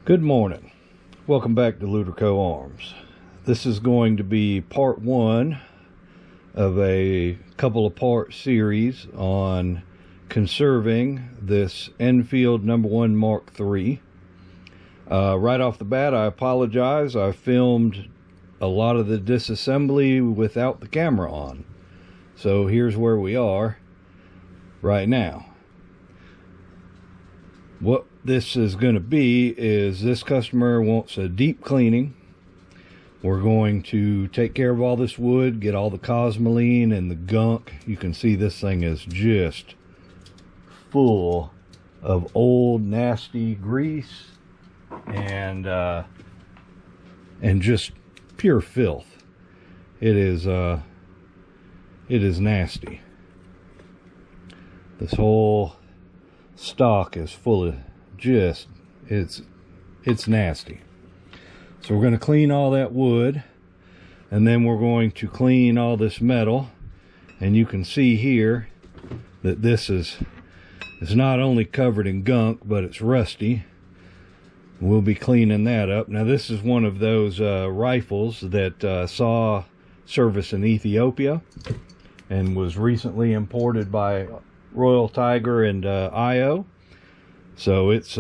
Good morning. Welcome back to Luderco Arms. This is going to be part one of a couple of part series on conserving this Enfield No. 1 Mark III. Right off the bat, I apologize. I filmed a lot of the disassembly without the camera on. So here's where we are right now. What this is going to be is this customer wants a deep cleaning. We're going to take care of all this wood, get all the cosmoline and the gunk. You can see this thing is just full of old nasty grease and just pure filth. It is nasty. This whole stock is full of just it's nasty. So we're going to clean all that wood, and then we're going to clean all this metal. And you can see here that this is not only covered in gunk, but it's rusty. We'll be cleaning that up. Now this is one of those rifles that saw service in Ethiopia and was recently imported by Royal Tiger and IO. So it's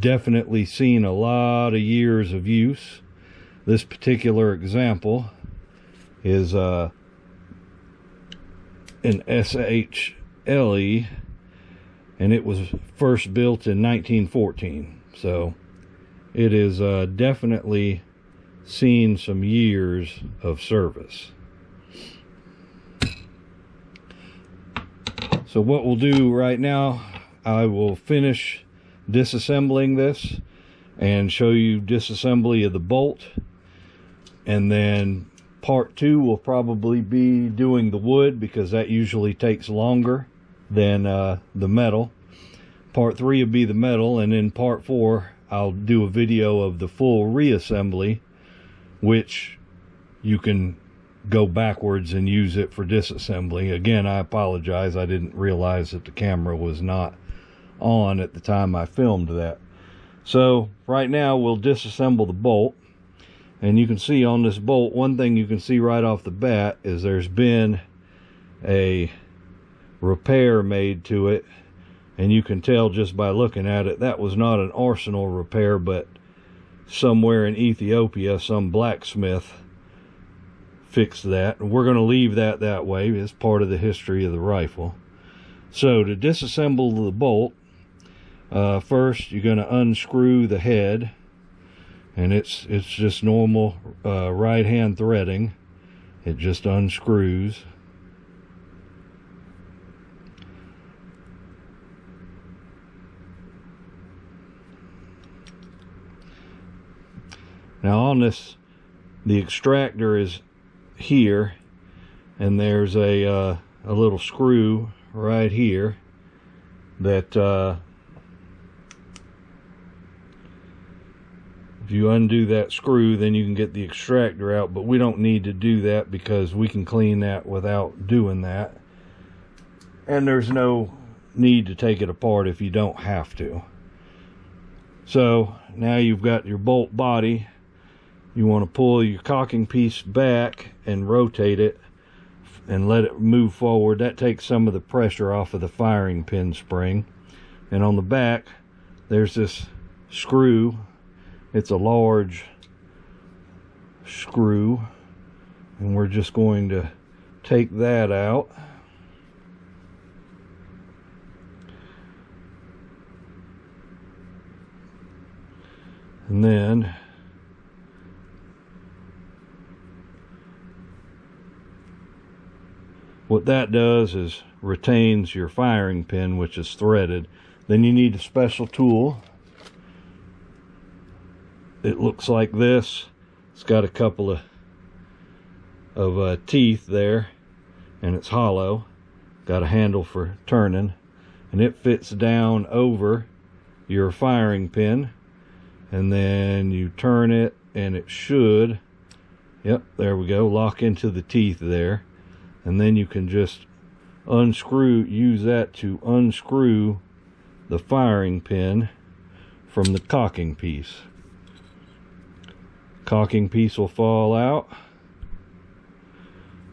definitely seen a lot of years of use. This particular example is an SHLE, and it was first built in 1914. So it is definitely seen some years of service. So what we'll do right now, I will finish disassembling this and show you disassembly of the bolt, and then part two will probably be doing the wood, because that usually takes longer than the metal. Part three will be the metal, and in part four I'll do a video of the full reassembly, which you can go backwards and use it for disassembly. Again, I apologize. I didn't realize that the camera was not on at the time I filmed that. So right now we'll disassemble the bolt, and you can see on this bolt, one thing you can see right off the bat is there's been a repair made to it, and you can tell just by looking at it that was not an arsenal repair, but somewhere in Ethiopia some blacksmith fix that, and we're going to leave that way as part of the history of the rifle. So to disassemble the bolt, first you're going to unscrew the head, and it's just normal right hand threading. It just unscrews. Now on this, the extractor is here, and there's a little screw right here that if you undo that screw, then you can get the extractor out, but we don't need to do that because we can clean that without doing that, and there's no need to take it apart if you don't have to. So now you've got your bolt body. You want to pull your cocking piece back and rotate it and let it move forward. That takes some of the pressure off of the firing pin spring. And on the back, there's this screw. It's a large screw, and we're just going to take that out. And then what that does is retains your firing pin, which is threaded. Then you need a special tool. It looks like this. It's got a couple of teeth there, and it's hollow. Got a handle for turning, and it fits down over your firing pin, and then you turn it, and it should, yep, there we go, lock into the teeth there. And then you can just unscrew, use that to unscrew the firing pin from the cocking piece. Cocking piece will fall out,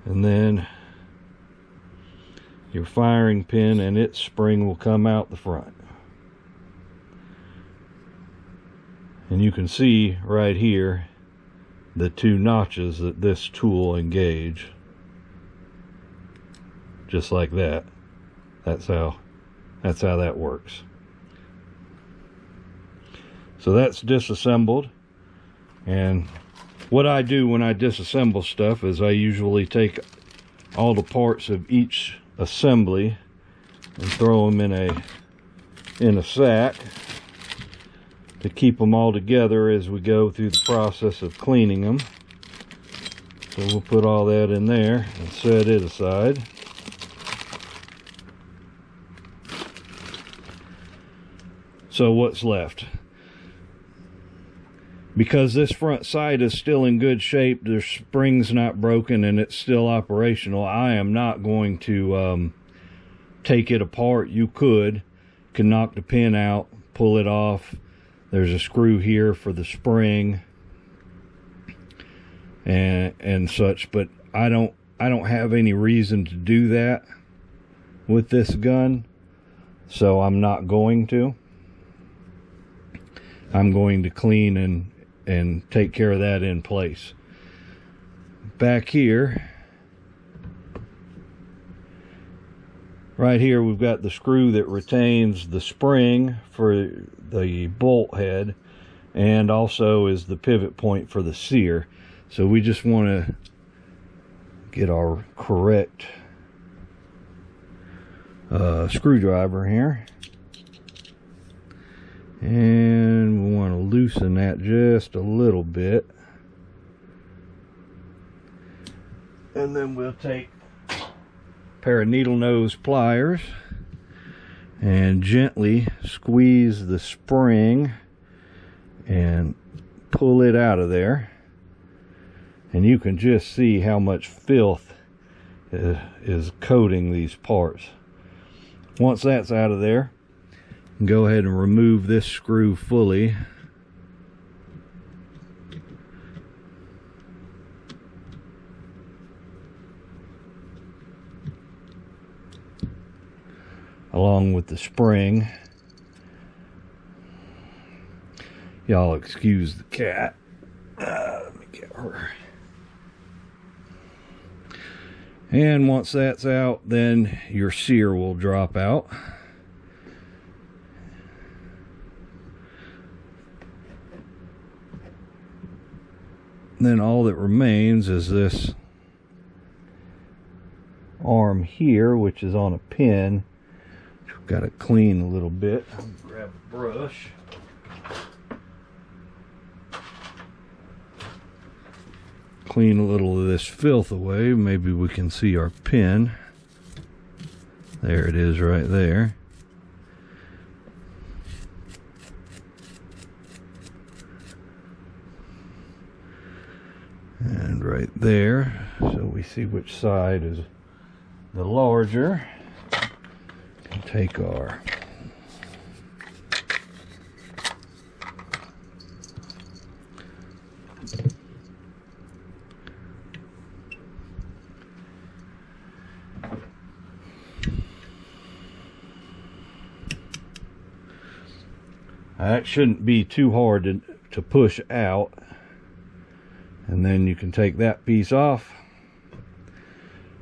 and then your firing pin and its spring will come out the front. And you can see right here the two notches that this tool engage, just like that. That's how that works. So that's disassembled. And what I do when I disassemble stuff is I usually take all the parts of each assembly and throw them in a sack to keep them all together as we go through the process of cleaning them. So we'll put all that in there and set it aside. So what's left? Because this front sight is still in good shape, the spring's not broken, and it's still operational, I am not going to take it apart. You can knock the pin out, pull it off. There's a screw here for the spring and such, but I don't have any reason to do that with this gun, so I'm not going to. I'm going to clean and take care of that in place. Back here, right here, we've got the screw that retains the spring for the bolt head, and also is the pivot point for the sear. So we just want to get our correct screwdriver here, and we want to loosen that just a little bit, and then we'll take a pair of needle nose pliers and gently squeeze the spring and pull it out of there. And you can just see how much filth is coating these parts. Once that's out of there, go ahead and remove this screw fully. Along with the spring. Y'all excuse the cat. Let me get her. And once that's out, then your sear will drop out. Then all that remains is this arm here, which is on a pin. We've got to clean a little bit. I'll grab a brush. Clean a little of this filth away. Maybe we can see our pin. There it is right there. And right there, so we see which side is the larger. Take our that shouldn't be too hard to push out, and then you can take that piece off.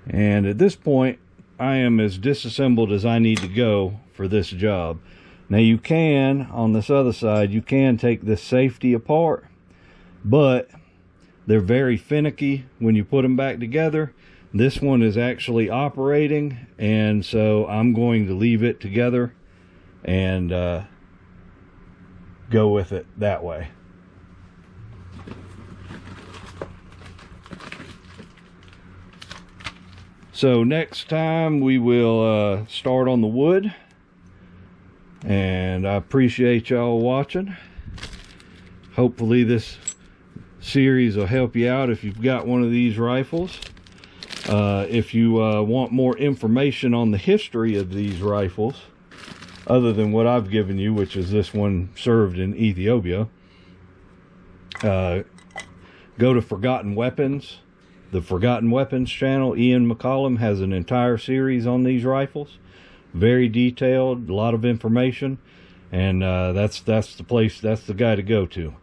And at this point, I am as disassembled as I need to go for this job. Now you can, on this other side, you can take this safety apart, but they're very finicky when you put them back together. This one is actually operating, and so I'm going to leave it together and go with it that way. So next time we will start on the wood, and I appreciate y'all watching. Hopefully this series will help you out if you've got one of these rifles. If you want more information on the history of these rifles, other than what I've given you, which is this one served in Ethiopia. Go to Forgotten Weapons. The Forgotten Weapons channel. Ian McCollum has an entire series on these rifles. Very detailed, a lot of information, and that's the place, that's the guy to go to.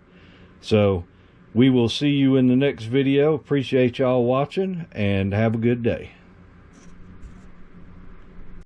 So we will see you in the next video. Appreciate y'all watching, and have a good day.